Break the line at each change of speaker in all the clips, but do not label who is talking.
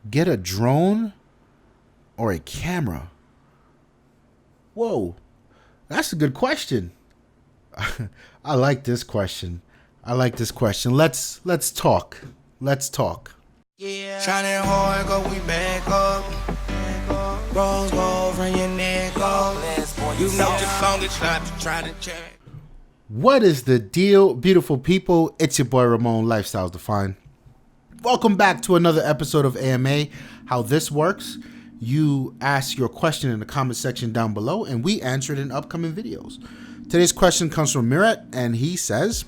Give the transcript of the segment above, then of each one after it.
Get a drone or a camera? Whoa, that's a good question. I like this question. Let's talk. Let's talk.
Yeah. Shining hard, go we back up. Rose gold from your neck up. You know the song is not to try to check.
What is the deal, beautiful people? It's your boy Ramon, Lifestyles Defined. Welcome back to another episode of AMA. How this works, you ask your question in the comment section down below and we answer it in upcoming videos. Today's question comes from Murat and he says,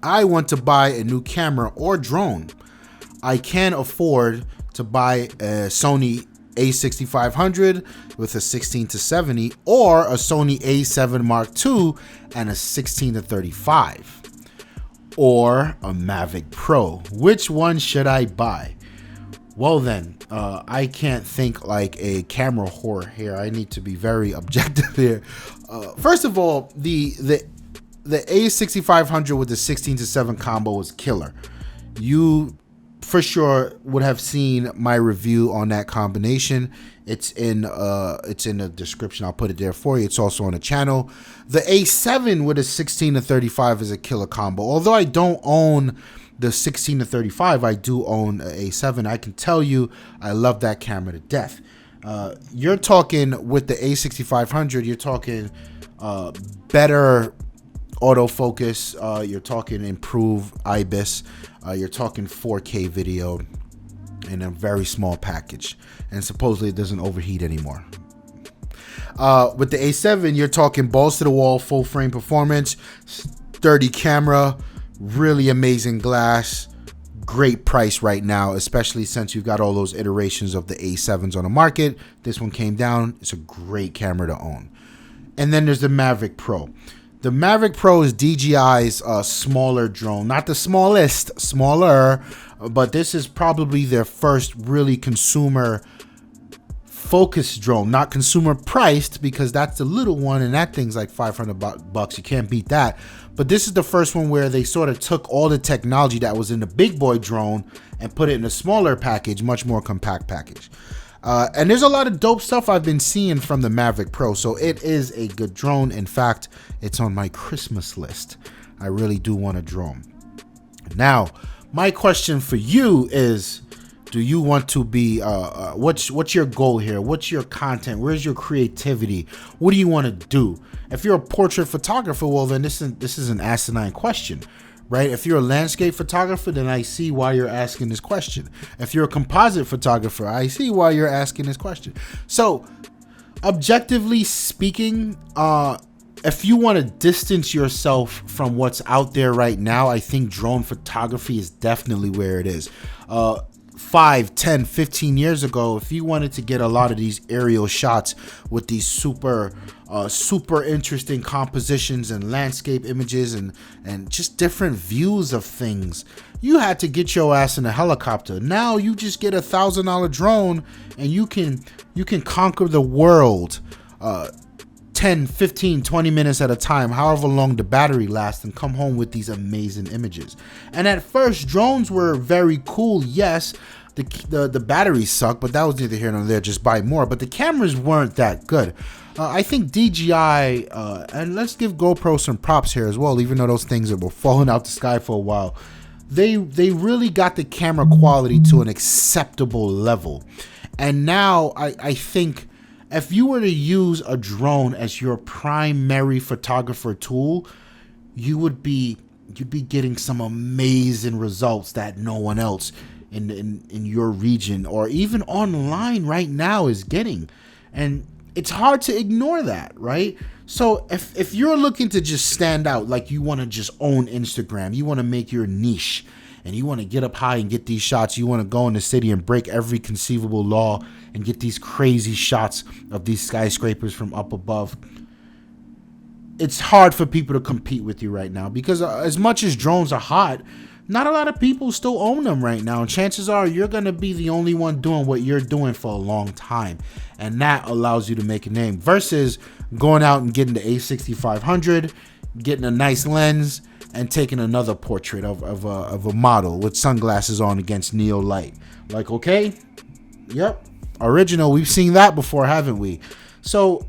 I want to buy a new camera or drone. I can afford to buy a Sony a6500 with a 16-70 or a Sony a7 Mark II and a 16-35 or a Mavic Pro. Which one should I buy? Well then, I can't think like a camera whore here. I need to be very objective here. First of all, the a6500 with the 16-7 combo was killer. You for sure would have seen my review on that combination. It's in the description. I'll put it there for you. It's also on the channel. The A7 with a 16-35 is a killer combo. Although I don't own the 16-35, I do own a A7. I can tell you I love that camera to death. You're talking with the a6500, you're talking better autofocus, you're talking improved IBIS, you're talking 4K video in a very small package, and supposedly it doesn't overheat anymore. With the A7, you're talking balls to the wall, full frame performance, sturdy camera, really amazing glass, great price right now, especially since you've got all those iterations of the A7s on the market. This one came down. It's a great camera to own. And then there's the Mavic Pro. The Mavic Pro is DJI's smaller drone, not the smallest, smaller, but this is probably their first really consumer focused drone, not consumer priced, because that's the little one and that thing's like 500 bucks. You can't beat that. But this is the first one where they sort of took all the technology that was in the big boy drone and put it in a smaller package, much more compact package. And there's a lot of dope stuff I've been seeing from the Mavic Pro, so it is a good drone. In fact, it's on my Christmas list. I really do want a drone. Now, my question for you is, do you want to be, what's your goal here? What's your content? Where's your creativity? What do you want to do? If you're a portrait photographer, well, then this is an asinine question. Right? If you're a landscape photographer, then I see why you're asking this question. If you're a composite photographer, I see why you're asking this question. So, objectively speaking, if you want to distance yourself from what's out there right now, I think drone photography is definitely where it is. 5, 10, 15 years ago, if you wanted to get a lot of these aerial shots with these super interesting compositions and landscape images and just different views of things, you had to get your ass in a helicopter. Now you just get $1,000 drone and you can conquer the world 10, 15, 20 minutes at a time, however long the battery lasts, and come home with these amazing images. And at first, drones were very cool. Yes, the batteries suck, but that was neither here nor there. Just buy more. But the cameras weren't that good. I think DJI, and let's give GoPro some props here as well, even though those things were falling out the sky for a while. They really got the camera quality to an acceptable level. And now I think if you were to use a drone as your primary photographer tool, you'd be getting some amazing results that no one else in your region or even online right now is getting. And it's hard to ignore that, right? So if you're looking to just stand out, like you want to just own Instagram, you want to make your niche, and you want to get up high and get these shots, you want to go in the city and break every conceivable law and get these crazy shots of these skyscrapers from up above, it's hard for people to compete with you right now, because as much as drones are hot, not a lot of people still own them right now. And chances are you're going to be the only one doing what you're doing for a long time. And that allows you to make a name versus going out and getting the a6500, getting a nice lens, and taking another portrait of a model with sunglasses on against neo light. Like, okay, Yep. Original. We've seen that before, haven't we? So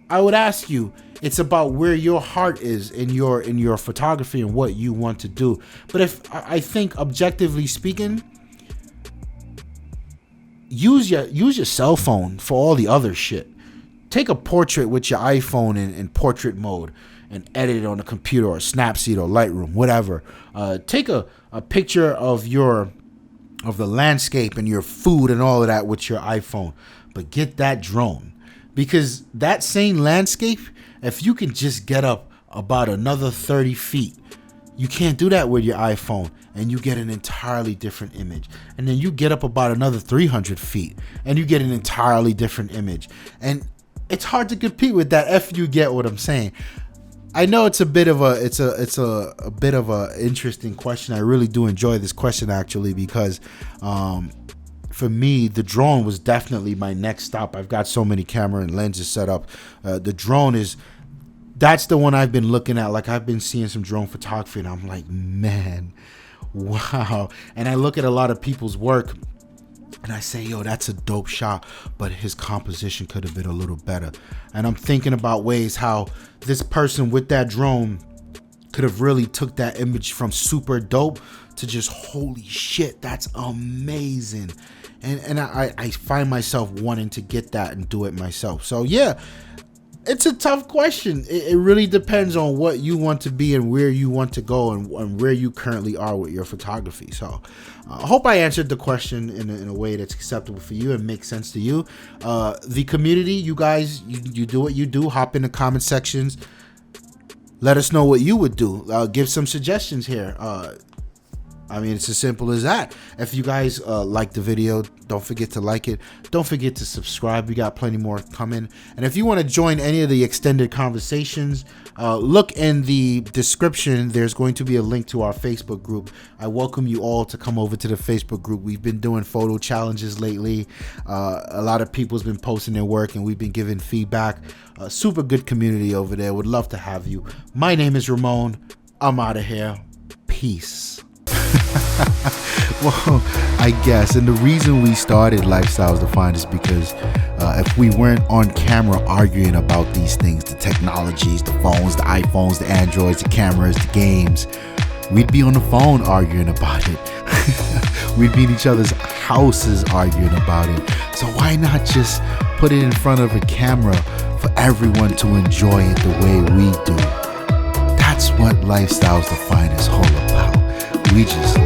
I would ask you, it's about where your heart is in your photography and what you want to do. But if I think objectively speaking, use your cell phone for all the other shit. Take a portrait with your iPhone in portrait mode and edit it on a computer or Snapseed or Lightroom, whatever. Take a picture of the landscape and your food and all of that with your iPhone, but get that drone, because that same landscape, if you can just get up about another 30 feet, you can't do that with your iPhone, and you get an entirely different image. And then you get up about another 300 feet and you get an entirely different image. And it's hard to compete with that if you get what I'm saying. I know it's a bit of a bit of a interesting question. I really do enjoy this question actually, because for me, the drone was definitely my next stop. I've got so many camera and lenses set up. The drone that's the one I've been looking at. Like, I've been seeing some drone photography and I'm like, man, wow. And I look at a lot of people's work and I say, yo, that's a dope shot, but his composition could have been a little better. And I'm thinking about ways how this person with that drone could have really took that image from super dope to just, holy shit, that's amazing. And I find myself wanting to get that and do it myself. So yeah, it's a tough question. It really depends on what you want to be and where you want to go and where you currently are with your photography. So I hope I answered the question in a way that's acceptable for you and makes sense to you. The community, you guys, you do what you do. Hop in the comment sections. Let us know what you would do. Give some suggestions here. I mean, it's as simple as that. If you guys like the video, don't forget to like it. Don't forget to subscribe. We got plenty more coming. And if you want to join any of the extended conversations, look in the description. There's going to be a link to our Facebook group. I welcome you all to come over to the Facebook group. We've been doing photo challenges lately. A lot of people's been posting their work and we've been giving feedback. Super good community over there. Would love to have you. My name is Ramon. I'm out of here. Peace. Well, I guess, and the reason we started Lifestyles Defined is because if we weren't on camera arguing about these things, the technologies, the phones, the iPhones, the Androids, the cameras, the games, we'd be on the phone arguing about it. We'd be in each other's houses arguing about it. So why not just put it in front of a camera for everyone to enjoy it the way we do? That's what Lifestyles Defined is all about. We just